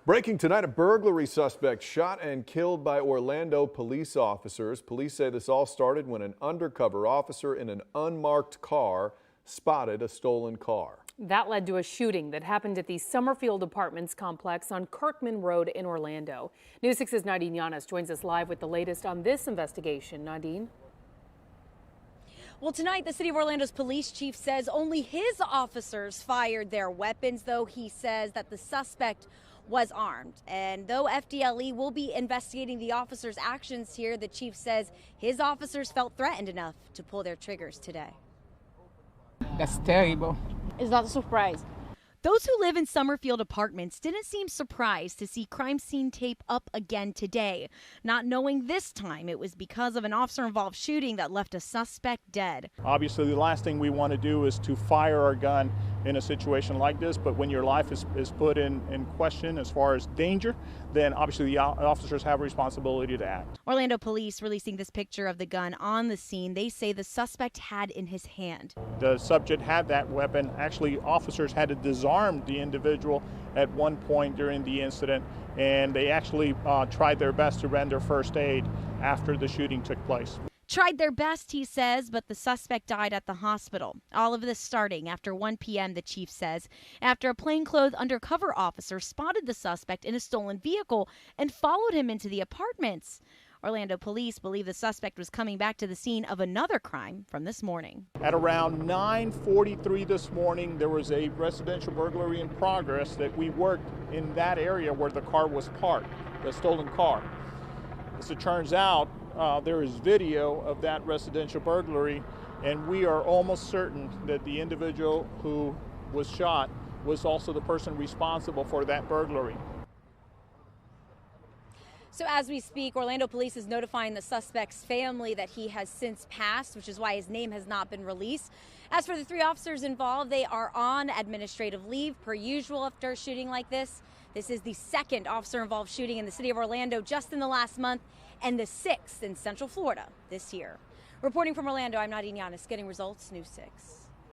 Breaking tonight, a burglary suspect shot and killed by Orlando police officers. Police say this all started when an undercover officer in an unmarked car spotted a stolen car. That led to a shooting that happened at the Summerfield Apartments complex on Kirkman Road in Orlando. News 6's Nadine Yanis joins us live with the latest on this investigation. Nadine? Well, tonight, the city of Orlando's police chief says only his officers fired their weapons, though he says that the suspect was armed. And though FDLE will be investigating the officers' actions here, the chief says his officers felt threatened enough to pull their triggers today. That's terrible. It's not a surprise. Those who live in Summerfield Apartments didn't seem surprised to see crime scene tape up again today, not knowing this time it was because of an officer-involved shooting that left a suspect dead. Obviously, the last thing we want to do is to fire our gun in a situation like this, but when your life is put in question as far as danger, then obviously the officers have a responsibility to act. Orlando police releasing this picture of the gun on the scene. They say the suspect had in his hand. The subject had that weapon. Actually, officers had to disarm the individual at one point during the incident, and they actually tried their best to render first aid after the shooting took place. Tried their best, he says, but the suspect died at the hospital. All of this starting after 1 p.m., the chief says, after a plainclothes undercover officer spotted the suspect in a stolen vehicle and followed him into the apartments. Orlando police believe the suspect was coming back to the scene of another crime from this morning. At around 9:43 this morning, there was a residential burglary in progress that we worked in that area where the car was parked, the stolen car. As it turns out, there is video of that residential burglary, and we are almost certain that the individual who was shot was also the person responsible for that burglary. So as we speak, Orlando police is notifying the suspect's family that he has since passed, which is why his name has not been released. As for the 3 officers involved, they are on administrative leave per usual after a shooting like this. This is the 2nd officer-involved shooting in the city of Orlando just in the last month, and the 6th in Central Florida this year. Reporting from Orlando, I'm Nadine Yanis, getting results, News 6.